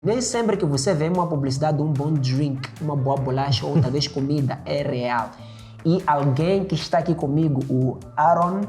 Nem sempre que você vê uma publicidade de um bom drink, uma boa bolacha ou talvez comida é real. E alguém que está aqui comigo, o Aaron,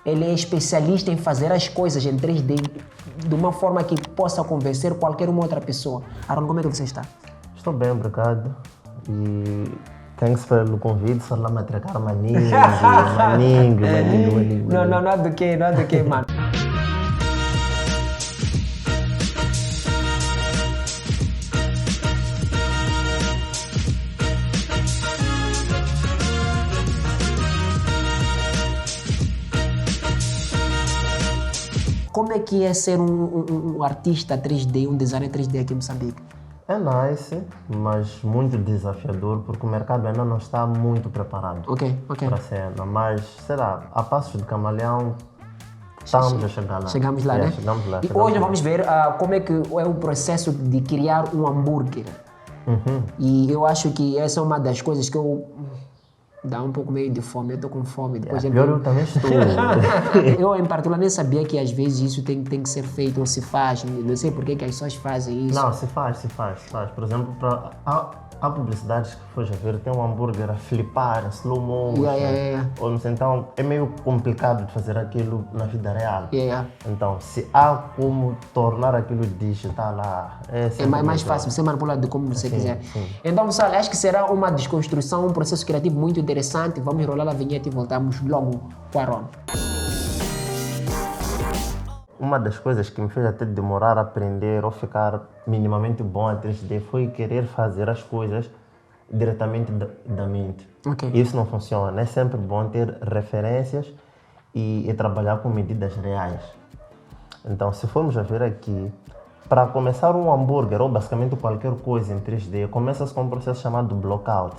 ele é especialista em fazer as coisas em 3D de uma forma que possa convencer qualquer uma outra pessoa. Aaron, como é que você está? Estou bem, obrigado. E thanks pelo convite, só lá me atracar maninho. Não é do que, mano. Como é que é ser um artista 3D, um designer 3D aqui em Moçambique? É nice, mas muito desafiador, porque o mercado ainda não está muito preparado Ok. para a cena. Mas, sei lá, a passos de camaleão, estamos a chegar lá. Chegamos lá, né? Chegamos lá. E hoje vamos ver como é que é o processo de criar um hambúrguer. E eu acho que essa é uma das coisas que eu... Dá um pouco meio de fome, eu estou com fome. Depois Pior eu também estou. Eu, em particular, nem sabia que às vezes isso tem que ser feito ou se faz. Não sei por que as pessoas fazem isso. Não, se faz. Por exemplo, há publicidades que foi já ver, tem um hambúrguer a flipar, em slow motion. Yeah. Então, é meio complicado de fazer aquilo na vida real. Yeah. Então, se há como tornar aquilo digital lá, É mais fácil, você manipula de como você quiser. Sim. Então, pessoal, acho que será uma desconstrução, um processo criativo muito interessante. Vamos enrolar a vinheta e voltamos logo com o Aaron. Uma das coisas que me fez até demorar a aprender ou ficar minimamente bom a 3D foi querer fazer as coisas diretamente da mente. Ok. Isso não funciona. É sempre bom ter referências e trabalhar com medidas reais. Então, se formos a ver aqui, para começar um hambúrguer ou basicamente qualquer coisa em 3D, começa-se com um processo chamado blockout,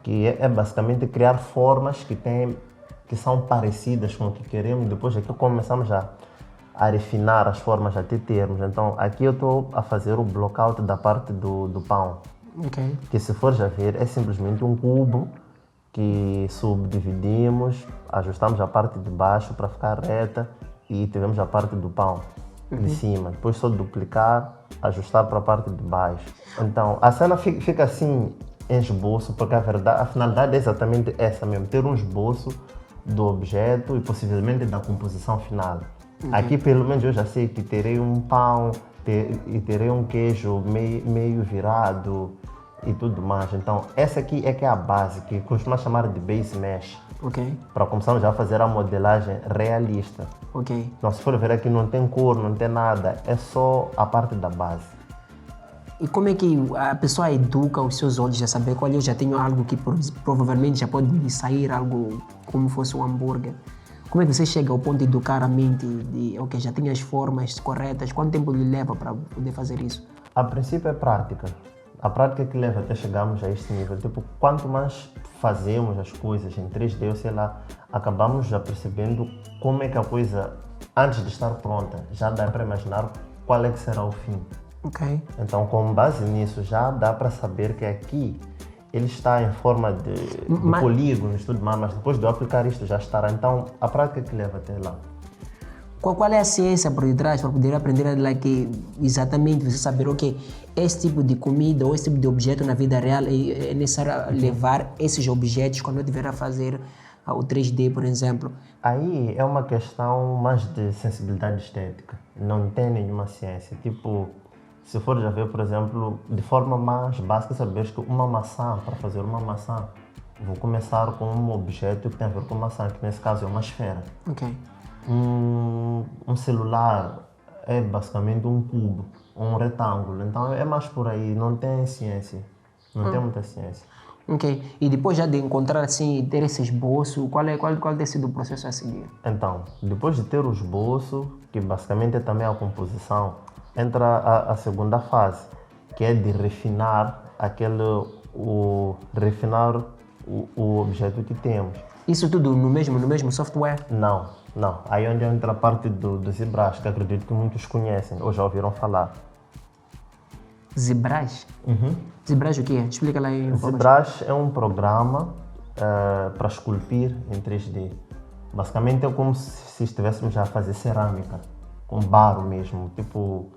que é basicamente criar formas que são parecidas com o que queremos. Depois aqui começamos a refinar as formas até termos. Então, aqui eu estou a fazer o blockout da parte do pão. Que se for já ver, é simplesmente um cubo que subdividimos, ajustamos a parte de baixo para ficar reta e tivemos a parte do pão de cima. Depois só duplicar, ajustar para a parte de baixo. Então, a cena fica assim em esboço, porque a finalidade é exatamente essa mesmo, ter um esboço do objeto e possivelmente da composição final. Aqui, pelo menos, eu já sei que terei um pão e terei um queijo meio virado e tudo mais. Então, essa aqui é que é a base, que costuma chamar de base mesh. Para começarmos já a fazer a modelagem realista. Então, se for ver aqui, não tem cor, não tem nada, é só a parte da base. E como é que a pessoa educa os seus olhos a saber qual eu já tenho algo que provavelmente já pode me sair algo como fosse um hambúrguer? Como é que você chega ao ponto de educar a mente de, ok, já tenho as formas corretas? Quanto tempo lhe leva para poder fazer isso? A princípio é prática. A prática que leva até chegarmos a este nível. Tipo, quanto mais fazemos as coisas em 3D, ou sei lá, acabamos já percebendo como é que a coisa, antes de estar pronta, já dá para imaginar qual é que será o fim. Então, com base nisso, já dá para saber que aqui ele está em forma de polígonos e tudo mais, mas depois de eu aplicar isto já estará. Então, a prática que leva até lá. Qual é a ciência por detrás para poder aprender exatamente você saber, ok, esse tipo de comida ou esse tipo de objeto na vida real é necessário levar esses objetos quando eu estiver a fazer o 3D, por exemplo? Aí é uma questão mais de sensibilidade estética, não tem nenhuma ciência. Tipo, se for já ver, por exemplo, de forma mais básica, sabes que uma maçã, para fazer uma maçã, vou começar com um objeto que tem a ver com maçã, que nesse caso é uma esfera. Um celular é basicamente um cubo, um retângulo, então é mais por aí, não tem ciência, não tem muita ciência. E depois já de encontrar assim, ter esse esboço, qual tem sido o processo a seguir? Então, depois de ter o esboço, que basicamente é também a composição, entra a segunda fase, que é de refinar o objeto que temos. Isso tudo no mesmo software? Não. Aí onde entra a parte do ZBrush, que acredito que muitos conhecem ou já ouviram falar. ZBrush? ZBrush o que é? Explica lá aí. ZBrush é um programa para esculpir em 3D. Basicamente é como se estivéssemos a fazer cerâmica, com barro mesmo. Tipo,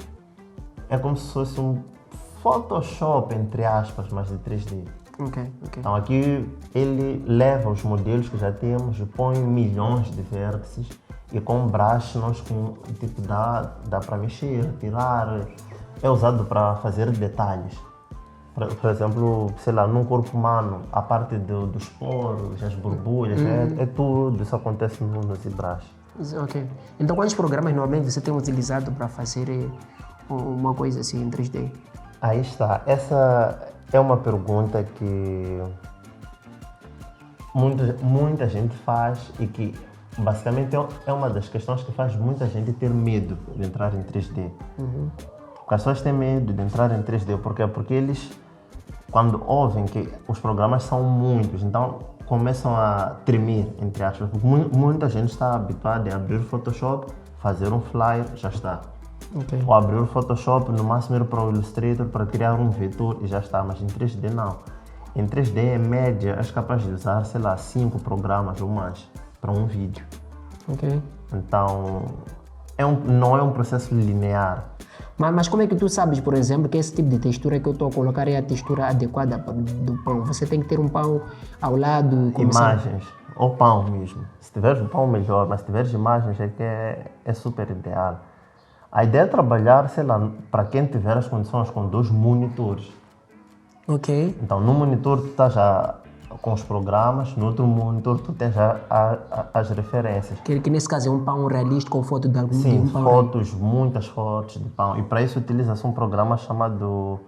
é como se fosse um Photoshop, entre aspas, mas de 3D. Ok. Então aqui ele leva os modelos que já temos, põe milhões de vértices e com brush nós tipo, dá para mexer, tirar. É usado para fazer detalhes. Por exemplo, sei lá, num corpo humano, a parte dos poros, as borbulhas, é tudo, isso acontece no ZBrush. Ok. Então quantos programas normalmente você tem utilizado para fazer uma coisa assim em 3D? Aí está. Essa é uma pergunta que muita gente faz e que basicamente é uma das questões que faz muita gente ter medo de entrar em 3D. As pessoas têm medo de entrar em 3D porque eles, quando ouvem que os programas são muitos, então começam a tremer, entre aspas. Muita gente está habituada a abrir o Photoshop, fazer um flyer, já está. Ok. Ou abrir o Photoshop, no máximo ir para o Illustrator para criar um vetor e já está, mas em 3D não. Em 3D, em média, és capaz de usar, sei lá, 5 programas ou mais para um vídeo. Ok. Então, não é um processo linear. Mas como é que tu sabes, por exemplo, que esse tipo de textura que eu estou a colocar é a textura adequada do pão? Você tem que ter um pão ao lado... Imagens, ou pão mesmo. Se tiveres o pão, melhor, mas se tiveres imagens é que é super ideal. A ideia é trabalhar, sei lá, para quem tiver as condições com 2 monitores. Ok. Então, no monitor tu estás já com os programas, no outro monitor tu tens já as referências. Que nesse caso é um pão realístico com foto de algum Sim, de um pão fotos, muitas fotos de pão. E para isso utiliza-se um programa chamado...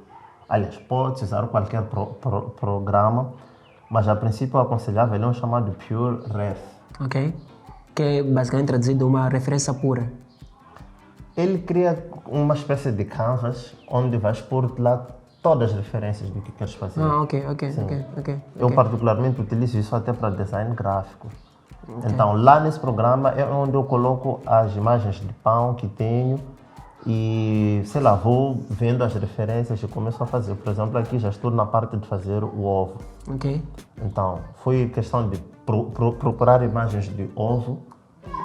Aliás, pode usar qualquer programa, mas a princípio eu aconselhava ele é um chamado Pure Ref. Ok. Que é basicamente traduzido uma referência pura. Ele cria uma espécie de canvas onde vais pôr lá todas as referências do que queres fazer. Ok. Eu particularmente utilizo isso até para design gráfico. Então lá nesse programa é onde eu coloco as imagens de pão que tenho e, sei lá, vou vendo as referências e começo a fazer. Por exemplo, aqui já estou na parte de fazer o ovo. Ok. Então foi questão de procurar imagens de ovo,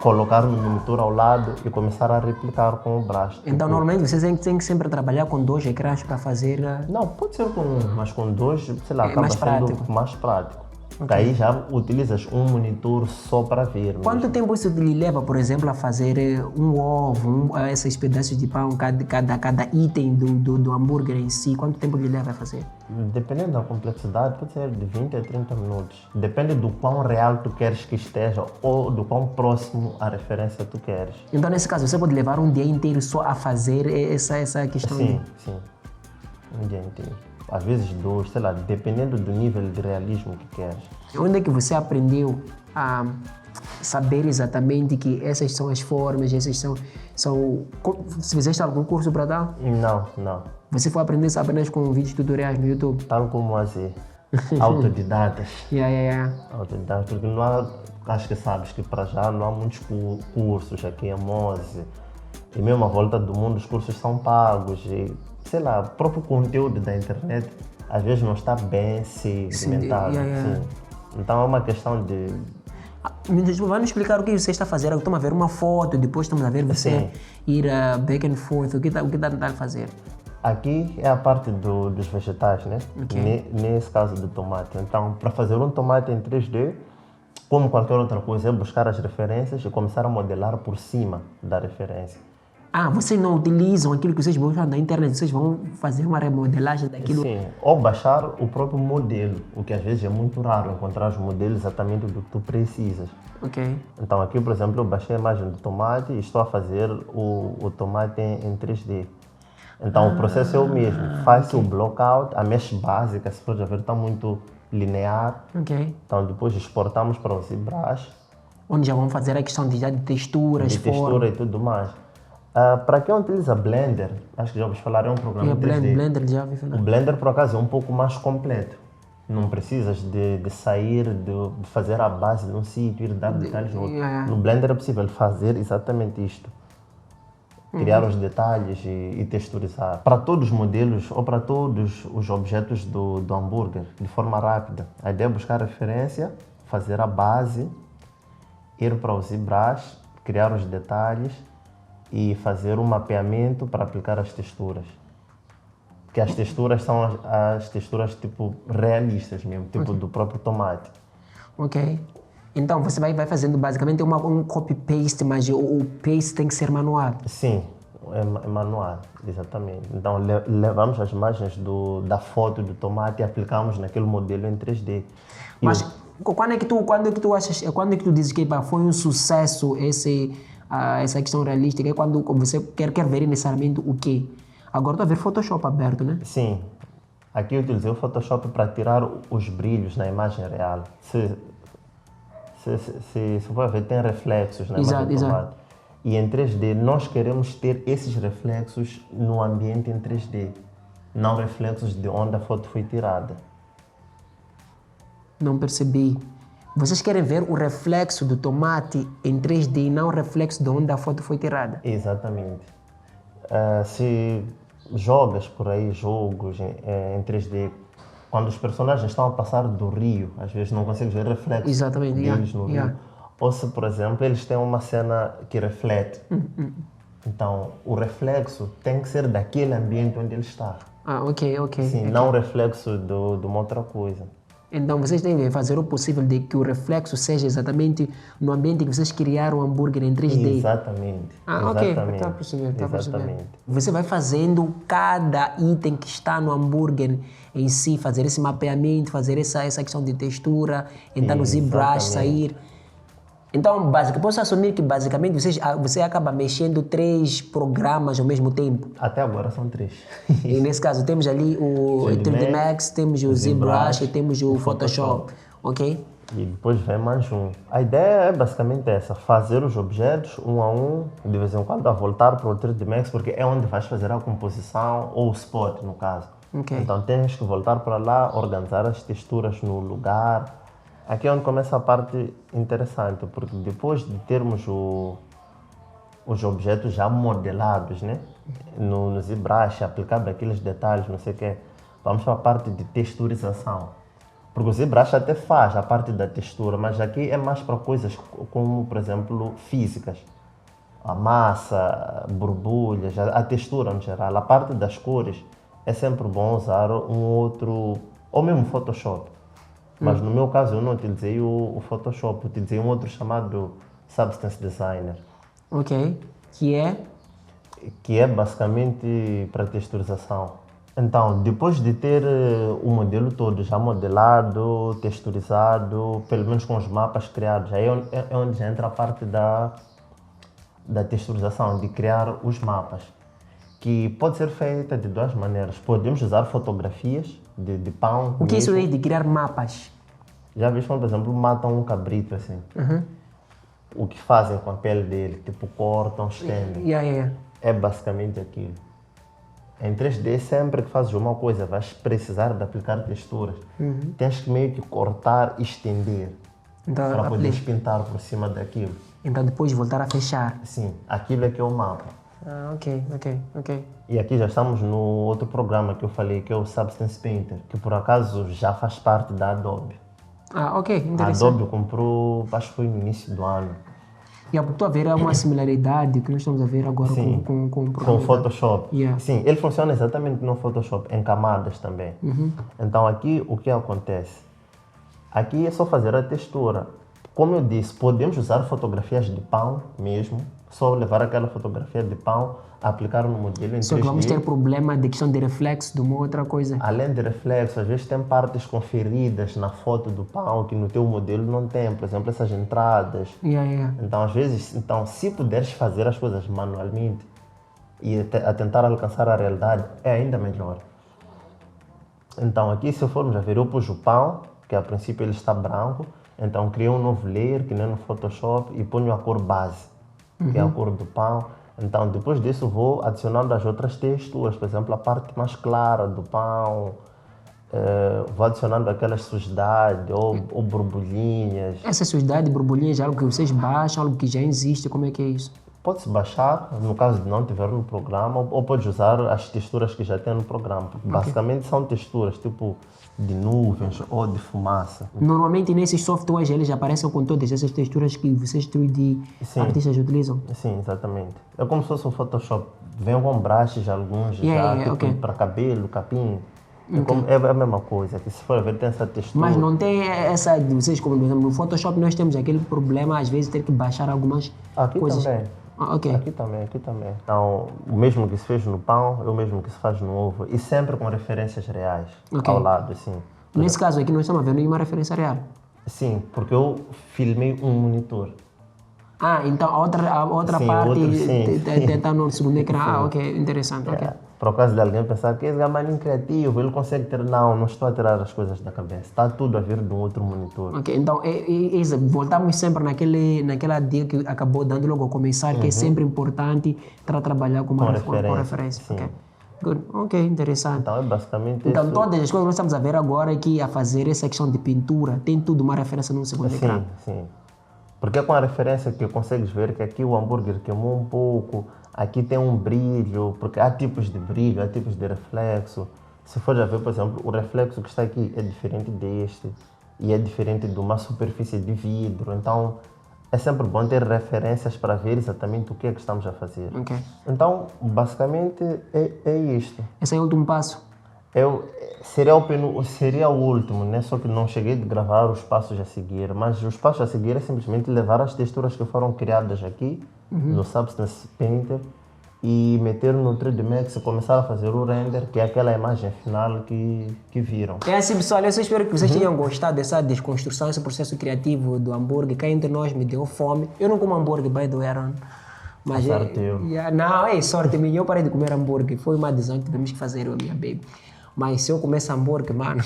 colocar no monitor ao lado e começar a replicar com o brush. Então, normalmente, vocês têm que sempre trabalhar com 2 ecrãs para fazer... Não, pode ser com um, mas com 2, sei lá, acaba mais sendo prático. mais prático. Porque aí já utilizas um monitor só para ver. Quanto tempo isso lhe leva, por exemplo, a fazer um ovo, esses pedaços de pão, cada item do hambúrguer em si? Quanto tempo lhe leva a fazer? Dependendo da complexidade, pode ser de 20 a 30 minutos. Depende do quão real tu queres que esteja ou do quão próximo à referência tu queres. Então, nesse caso, você pode levar um dia inteiro só a fazer essa questão? Sim. Um dia inteiro. Às vezes 2, sei lá, dependendo do nível de realismo que queres. Onde é que você aprendeu a saber exatamente que essas são as formas, essas são... Se fizeste algum curso para dar? Não. Você foi aprender isso apenas com vídeos tutoriais no YouTube? Tal como as autodidatas. Autodidatas, porque não há, acho que sabes que para já não há muitos cursos aqui em Mose. E mesmo à volta do mundo os cursos são pagos e, sei lá, o próprio conteúdo da internet às vezes não está bem sedimentado. Então é uma questão de... Vai nos explicar o que você está fazendo. Estamos a ver uma foto, depois estamos a ver você ir back and forth. O que está a fazer? Aqui é a parte dos vegetais, né? Nesse caso do tomate. Então, para fazer um tomate em 3D, como qualquer outra coisa, é buscar as referências e começar a modelar por cima da referência. Vocês não utilizam aquilo que vocês buscam na internet, vocês vão fazer uma remodelagem daquilo? Sim, ou baixar o próprio modelo, o que às vezes é muito raro encontrar os modelos exatamente do que tu precisas. Ok. Então aqui, por exemplo, eu baixei a imagem do tomate e estou a fazer o tomate em 3D. Então o processo é o mesmo, faz o blockout, a mesh básica, se pode ver, está muito linear. Ok. Então depois exportamos para o ZBrush. Onde já vamos fazer a questão de texturas, textura e tudo mais. Para quem utiliza Blender, acho que já ouvi falar, é um programa 3D. Blender já ouvi falar. O Blender, por acaso, é um pouco mais completo. Não precisas de sair, de fazer a base de um sítio, ir dar detalhes no outro. No Blender é possível fazer exatamente isto. Criar os detalhes e texturizar. Para todos os modelos ou para todos os objetos do hambúrguer, de forma rápida. A ideia é buscar referência, fazer a base, ir para o ZBrush, criar os detalhes e fazer um mapeamento para aplicar as texturas. que as texturas são as texturas tipo realistas mesmo, tipo do próprio tomate. Ok. Então você vai fazendo basicamente um copy-paste, mas o paste tem que ser manual. Sim, é manual, exatamente. Então levamos as imagens da foto do tomate e aplicamos naquele modelo em 3D. Mas quando é que tu dizes que foi um sucesso essa questão realística? É quando você quer ver necessariamente o quê? Agora estou a ver Photoshop aberto, né? Sim, aqui eu utilizei o Photoshop para tirar os brilhos na imagem real. Se for ver, tem reflexos na imagem do tomate. E em 3D, nós queremos ter esses reflexos no ambiente em 3D, não reflexos de onde a foto foi tirada. Não percebi. Vocês querem ver o reflexo do tomate em 3D e não o reflexo de onde a foto foi tirada? Exatamente. Se jogas por aí jogos em 3D, quando os personagens estão a passar do rio, às vezes não consegues ver reflexo deles no rio. Ou se, por exemplo, eles têm uma cena que reflete. Então, o reflexo tem que ser daquele ambiente onde ele está. Ok. Sim, não o reflexo de uma outra coisa. Então, vocês têm que fazer o possível de que o reflexo seja exatamente no ambiente que vocês criaram o hambúrguer em 3D. Exatamente. Ok. Está a perceber. Você vai fazendo cada item que está no hambúrguer em si, fazer esse mapeamento, fazer essa questão de textura, entrar no ZBrush, sair. Então, posso assumir que basicamente você acaba mexendo 3 programas ao mesmo tempo? Até agora são 3. E nesse caso temos ali o 3D Max, temos o ZBrush e temos o Photoshop. Ok? E depois vem mais um. A ideia é basicamente essa, fazer os objetos um a um, de vez em quando a voltar para o 3D Max, porque é onde vais fazer a composição, ou o spot no caso. Okay. Então tens que voltar para lá, organizar as texturas no lugar. Aqui é onde começa a parte interessante, porque depois de termos os objetos já modelados, né? no ZBrush, aplicado aqueles detalhes, não sei o quê, vamos para a parte de texturização. Porque o ZBrush até faz a parte da textura, mas aqui é mais para coisas como, por exemplo, físicas. A massa, borbulhas, a textura no geral. A parte das cores é sempre bom usar um outro, ou mesmo Photoshop. Mas no meu caso eu não utilizei o Photoshop, utilizei um outro chamado Substance Designer. Ok, que é basicamente para texturização. Então, depois de ter o modelo todo já modelado, texturizado, pelo menos com os mapas criados, aí é onde já entra a parte da texturização, de criar os mapas, que pode ser feita de 2 maneiras. Podemos usar fotografias de pão. O que é isso aí de criar mapas? Já viste quando, por exemplo, matam um cabrito assim? O que fazem com a pele dele? Tipo, cortam, estendem. É basicamente aquilo. Em 3D, sempre que fazes uma coisa, vais precisar de aplicar texturas. Tens que meio que cortar e estender, então, para poder pintar por cima daquilo. Então depois voltar a fechar. Sim, aquilo é que é o mapa. Ok. E aqui já estamos no outro programa que eu falei, que é o Substance Painter, que por acaso já faz parte da Adobe. Ok, interessante. A Adobe comprou, acho que foi no início do ano. E estou a ver uma similaridade que nós estamos a ver agora com o programa. Com o Photoshop. Yeah. Sim, ele funciona exatamente no Photoshop, em camadas também. Então aqui o que acontece? Aqui é só fazer a textura. Como eu disse, podemos usar fotografias de pão mesmo, só levar aquela fotografia de pão, aplicar no modelo em 3D. Só que vamos ter problema de questão de reflexo de uma outra coisa. Além de reflexo, às vezes tem partes conferidas na foto do pão que no teu modelo não tem, por exemplo, essas entradas. Então, às vezes, se puderes fazer as coisas manualmente e a tentar alcançar a realidade, é ainda melhor. Então, aqui se formos a ver, eu pus o pão, que a princípio ele está branco, então criei um novo layer, que nem no Photoshop, e ponho a cor base, que é a cor do pão. Então, depois disso, vou adicionando as outras texturas, por exemplo, a parte mais clara do pão, vou adicionando aquelas sujidades ou borbulhinhas. Essa sujidade, borbulhinhas, é algo que vocês baixam, algo que já existe, como é que é isso? Pode-se baixar, no caso de não tiver no programa, ou pode usar as texturas que já tem no programa. Porque basicamente são texturas tipo de nuvens ou de fumaça. Normalmente nesses softwares eles aparecem com todas essas texturas que vocês 3D artistas utilizam. Sim, exatamente. É como se fosse o Photoshop. Vem com brushes alguns tipo para cabelo, capim. É a mesma coisa, que se for ver tem essa textura. Mas não tem essa de vocês, como por exemplo, no Photoshop nós temos aquele problema às vezes ter que baixar algumas coisas. Também. Aqui também. Então, o mesmo que se fez no pão é o mesmo que se faz no ovo. E sempre com referências reais ao lado, assim. Nesse caso aqui não estamos vendo nenhuma referência real. Sim, porque eu filmei um monitor. Então a outra parte está no segundo ecrã. Ok, interessante. Okay. Por acaso de alguém pensar que esse é mais criativo, ele consegue ter... Não estou a tirar as coisas da cabeça. Está tudo a vir de um outro monitor. Ok, então voltamos sempre naquela dica que acabou dando logo a começar, que é sempre importante trabalhar com referência. Sim. Okay. Good. Ok, interessante. Então é basicamente então, isso. todas as coisas que nós estamos a ver agora aqui, a fazer essa questão de pintura, tem tudo uma referência no segundo ecrã. Sim. Porque é com a referência que consegues ver que aqui o hambúrguer queimou um pouco, aqui tem um brilho, porque há tipos de brilho, há tipos de reflexo. Se for já ver, por exemplo, o reflexo que está aqui é diferente deste e é diferente de uma superfície de vidro. Então, é sempre bom ter referências para ver exatamente o que é que estamos a fazer. Okay. Então, basicamente, é isto. Esse é o último passo? Seria o último, né? Só que não cheguei de gravar os passos a seguir, mas os passos a seguir é simplesmente levar as texturas que foram criadas aqui no Substance Painter e meter no 3D Max e começar a fazer o render, que é aquela imagem final que viram. É assim, pessoal, eu espero que vocês tenham gostado dessa desconstrução, esse processo criativo do hambúrguer. Cá entre nós me deu fome. Eu não como hambúrguer, by the way, Aaron. Mas não, é sorte minha. Eu parei de comer hambúrguer. Foi uma decisão que tivemos que fazer, eu e minha baby. Mas se eu comesse hambúrguer, mano...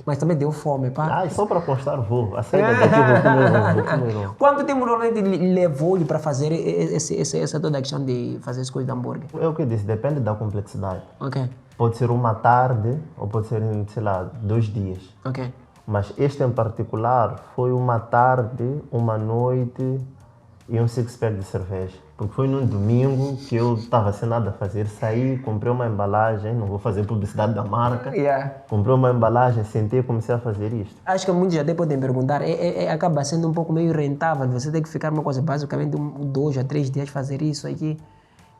Mas também deu fome, pá. Só para constar, vou. A saída daqui vou comer. Quanto tempo normalmente levou-lhe para fazer essa toda a questão de fazer as coisas de hambúrguer? É o que eu disse, depende da complexidade. Ok. Pode ser uma tarde ou pode ser, sei lá, 2 dias. Ok. Mas este em particular foi uma tarde, uma noite e um six-pack de cerveja. Porque foi num domingo que eu estava sem nada a fazer, saí, comprei uma embalagem, não vou fazer publicidade da marca, comprei uma embalagem, sentei e comecei a fazer isto. Acho que muitos até podem perguntar, acaba sendo um pouco meio rentável, você tem que ficar uma coisa, basicamente 2 a 3 dias fazer isso aqui,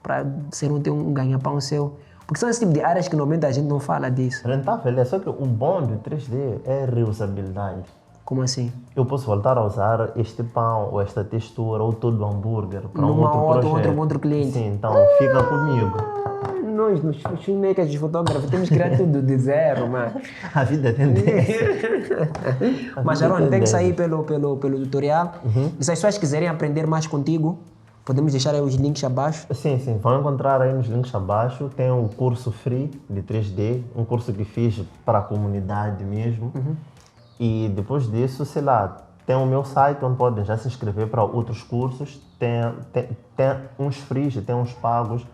para ser um ganha-pão seu. Porque são esse tipo de áreas que normalmente a gente não fala disso. Rentável só que o bom do 3D é a reusabilidade. Como assim? Eu posso voltar a usar este pão, ou esta textura, ou todo o hambúrguer para um outro projeto. outro cliente. Sim, então fica comigo. Nós, nos filmmakers, fotógrafos, temos que criar tudo de zero, mano. A vida tem tendência. Mas, Aaron, tem que sair pelo tutorial. E se as pessoas quiserem aprender mais contigo, podemos deixar aí os links abaixo. Sim, vão encontrar aí nos links abaixo. Tem um curso free de 3D, um curso que fiz para a comunidade mesmo. E depois disso, sei lá, tem o meu site onde podem já se inscrever para outros cursos. Tem uns free, tem uns pagos.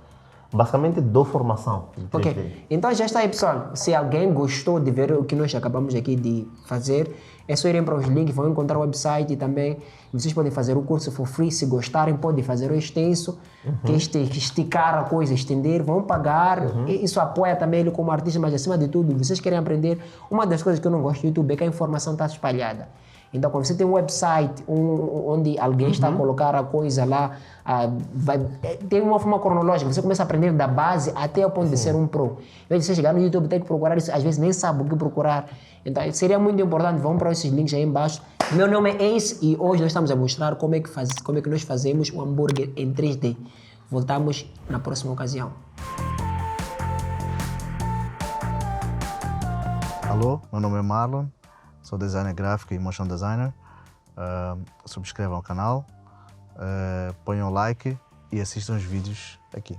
Basicamente dou formação de 3D. Ok, então já está aí, pessoal. Se alguém gostou de ver o que nós acabamos aqui de fazer, é só irem para os links, vão encontrar o website e também vocês podem fazer o curso for free. Se gostarem, podem fazer o extenso, que esticar a coisa, estender, vão pagar. Isso apoia também ele como artista, mas acima de tudo, vocês querem aprender. Uma das coisas que eu não gosto do YouTube é que a informação está espalhada. Então, quando você tem um website onde alguém está a colocar a coisa lá, tem uma forma cronológica, você começa a aprender da base até o ponto de ser um pro. Em vez de você chegar no YouTube e ter que procurar isso, às vezes nem sabe o que procurar. Então, seria muito importante, vamos para esses links aí embaixo. Meu nome é Ace e hoje nós estamos a mostrar como é que nós fazemos um hambúrguer em 3D. Voltamos na próxima ocasião. Alô, meu nome é Marlon. Sou designer gráfico e motion designer. Subscrevam o canal, ponham like e assistam os vídeos aqui.